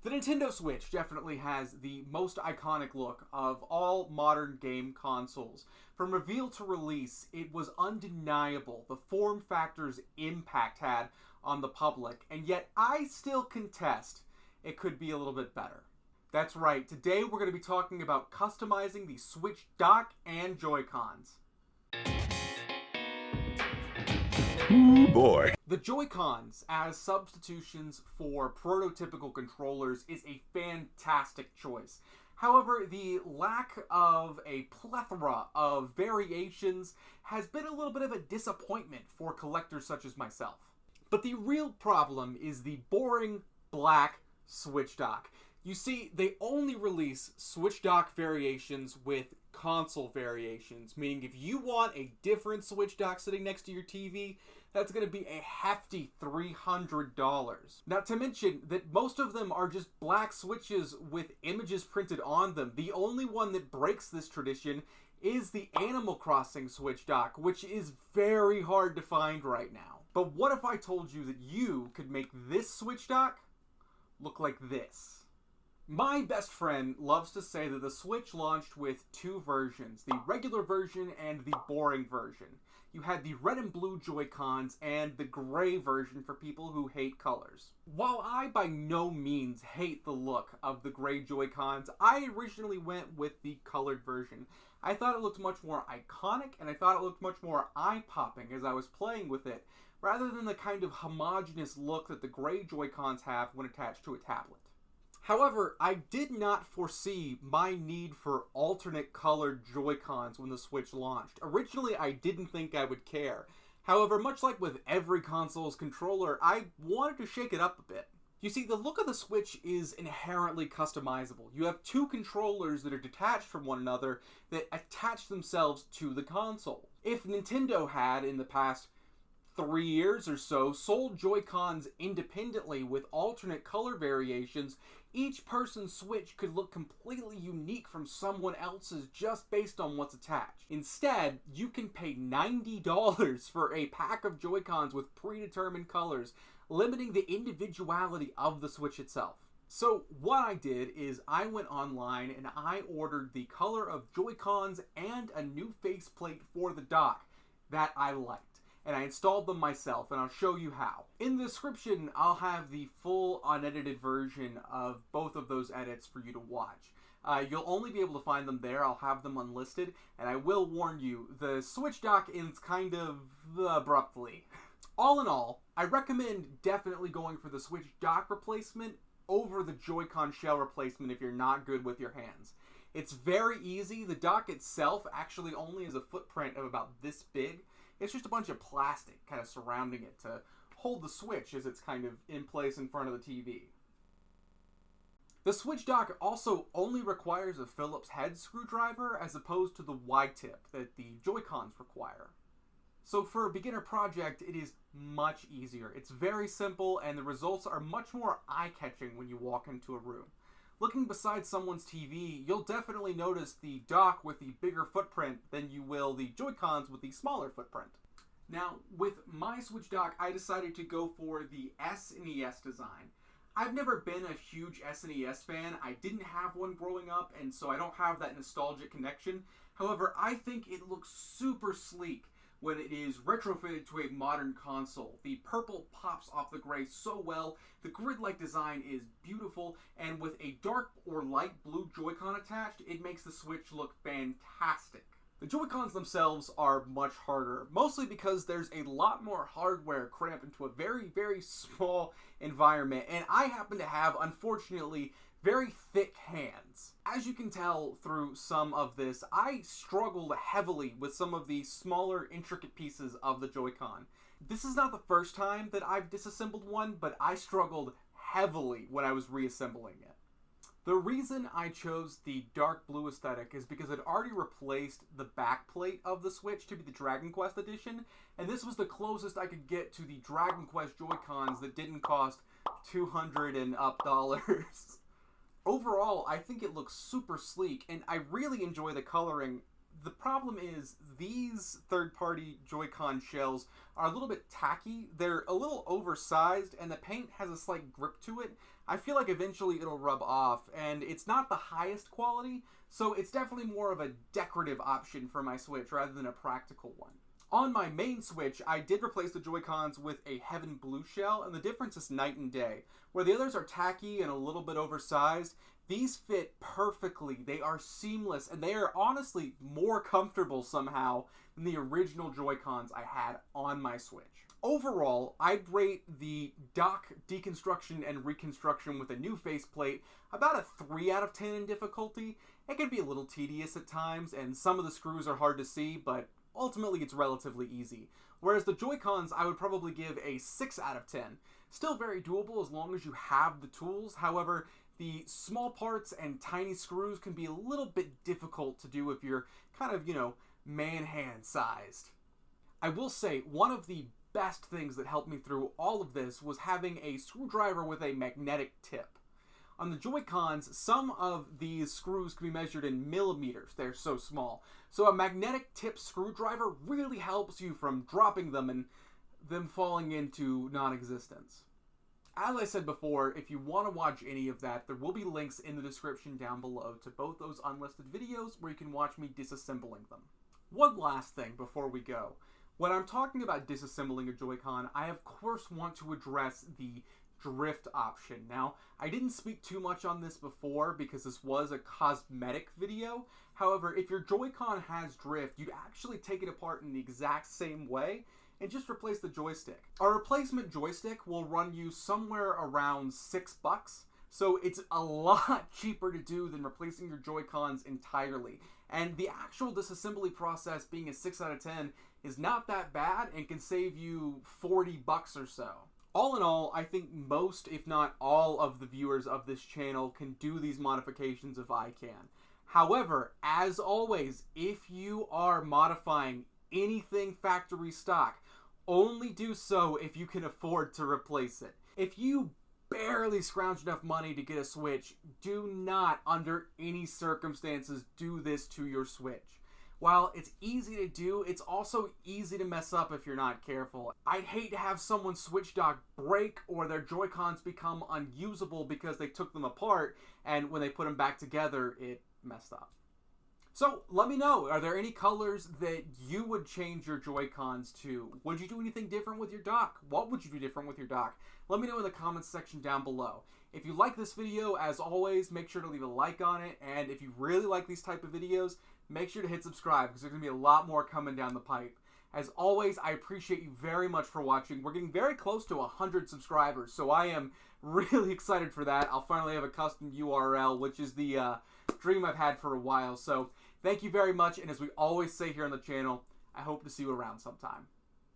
The Nintendo Switch definitely has the most iconic look of all modern game consoles. From reveal to release, it was undeniable the form factor's impact had on the public, and yet I still contest it could be a little bit better. That's right, today we're going to be talking about customizing the Switch dock and Joy-Cons. Ooh, boy. The Joy-Cons as substitutions for prototypical controllers is a fantastic choice. However, the lack of a plethora of variations has been a little bit of a disappointment for collectors such as myself. But the real problem is the boring black Switch dock. You see, they only release Switch dock variations with console variations, meaning if you want a different Switch dock sitting next to your TV, that's going to be a hefty $300. Not to mention that most of them are just black Switches with images printed on them. The only one that breaks this tradition is the Animal Crossing Switch dock, which is very hard to find right now. But what if I told you that you could make this Switch dock look like this? My best friend loves to say that the Switch launched with two versions, the regular version and the boring version. You had the red and blue Joy-Cons and the gray version for people who hate colors. While I by no means hate the look of the gray Joy-Cons, I originally went with the colored version. I thought it looked much more iconic, and I thought it looked much more eye-popping as I was playing with it, rather than the kind of homogeneous look that the gray Joy-Cons have when attached to a tablet. However, I did not foresee my need for alternate colored Joy-Cons when the Switch launched. Originally, I didn't think I would care. However, much like with every console's controller, I wanted to shake it up a bit. You see, the look of the Switch is inherently customizable. You have two controllers that are detached from one another that attach themselves to the console. If Nintendo had, in the past 3 years or so, sold Joy-Cons independently with alternate color variations, each person's Switch could look completely unique from someone else's just based on what's attached. Instead, you can pay $90 for a pack of Joy-Cons with predetermined colors, limiting the individuality of the Switch itself. So what I did is I went online and I ordered the color of Joy-Cons and a new faceplate for the dock that I liked. And I installed them myself, and I'll show you how. In the description, I'll have the full unedited version of both of those edits for you to watch. You'll only be able to find them there. I'll have them unlisted, and I will warn you, the Switch dock ends kind of abruptly. All in all, I recommend definitely going for the Switch dock replacement over the Joy-Con shell replacement if you're not good with your hands. It's very easy. The dock itself actually only has a footprint of about this big. It's just a bunch of plastic kind of surrounding it to hold the Switch as it's kind of in place in front of the TV. The Switch dock also only requires a Phillips head screwdriver as opposed to the wide tip that the Joy-Cons require. So for a beginner project, it is much easier. It's very simple, and the results are much more eye-catching when you walk into a room. Looking beside someone's TV, you'll definitely notice the dock with the bigger footprint than you will the Joy-Cons with the smaller footprint. Now, with my Switch dock, I decided to go for the SNES design. I've never been a huge SNES fan. I didn't have one growing up, and so I don't have that nostalgic connection. However, I think it looks super sleek when it is retrofitted to a modern console. The purple pops off the gray so well, the grid-like design is beautiful, and with a dark or light blue Joy-Con attached, it makes the Switch look fantastic. The Joy-Cons themselves are much harder, mostly because there's a lot more hardware cramped into a very, very small environment, and I happen to have, unfortunately, very thick hands. As you can tell through some of this, I struggled heavily with some of the smaller, intricate pieces of the Joy-Con. This is not the first time that I've disassembled one, but I struggled heavily when I was reassembling it. The reason I chose the dark blue aesthetic is because I'd already replaced the backplate of the Switch to be the Dragon Quest edition, and this was the closest I could get to the Dragon Quest Joy-Cons that didn't cost $200 and up. Overall, I think it looks super sleek, and I really enjoy the coloring. The problem is, these third-party Joy-Con shells are a little bit tacky. They're a little oversized, and the paint has a slight grip to it. I feel like eventually it'll rub off, and it's not the highest quality, so it's definitely more of a decorative option for my Switch rather than a practical one. On my main Switch, I did replace the Joy-Cons with a Heaven Blue shell, and the difference is night and day. Where the others are tacky and a little bit oversized, these fit perfectly. They are seamless, and they are honestly more comfortable somehow than the original Joy-Cons I had on my Switch. Overall, I'd rate the dock deconstruction and reconstruction with a new faceplate about a 3 out of 10 in difficulty. It can be a little tedious at times, and some of the screws are hard to see, but ultimately it's relatively easy. Whereas the Joy-Cons, I would probably give a 6 out of 10. Still very doable as long as you have the tools. However, the small parts and tiny screws can be a little bit difficult to do if you're kind of, man-hand sized. I will say, one of the best things that helped me through all of this was having a screwdriver with a magnetic tip. On the Joy-Cons, some of these screws can be measured in millimeters. They're so small. So a magnetic tip screwdriver really helps you from dropping them and them falling into non-existence. As I said before, if you want to watch any of that, there will be links in the description down below to both those unlisted videos where you can watch me disassembling them. One last thing before we go. When I'm talking about disassembling a Joy-Con, I of course want to address the drift option. Now, I didn't speak too much on this before because this was a cosmetic video. However, if your Joy-Con has drift, you'd actually take it apart in the exact same way and just replace the joystick. A replacement joystick will run you somewhere around $6, so it's a lot cheaper to do than replacing your Joy-Cons entirely. And the actual disassembly process, being a 6 out of 10, is not that bad and can save you $40 or so. All in all, I think most, if not all, of the viewers of this channel can do these modifications if I can. However, as always, if you are modifying anything factory stock, only do so if you can afford to replace it. If you barely scrounge enough money to get a Switch, do not, under any circumstances, do this to your Switch. While it's easy to do, it's also easy to mess up if you're not careful. I'd hate to have someone's Switch dock break or their Joy-Cons become unusable because they took them apart and when they put them back together, it messed up. So, let me know, are there any colors that you would change your Joy-Cons to? Would you do anything different with your dock? What would you do different with your dock? Let me know in the comments section down below. If you like this video, as always, make sure to leave a like on it, and if you really like these type of videos, make sure to hit subscribe, because there's going to be a lot more coming down the pipe. As always, I appreciate you very much for watching. We're getting very close to 100 subscribers, so I am really excited for that. I'll finally have a custom URL, which is the dream I've had for a while. So, thank you very much, and as we always say here on the channel, I hope to see you around sometime.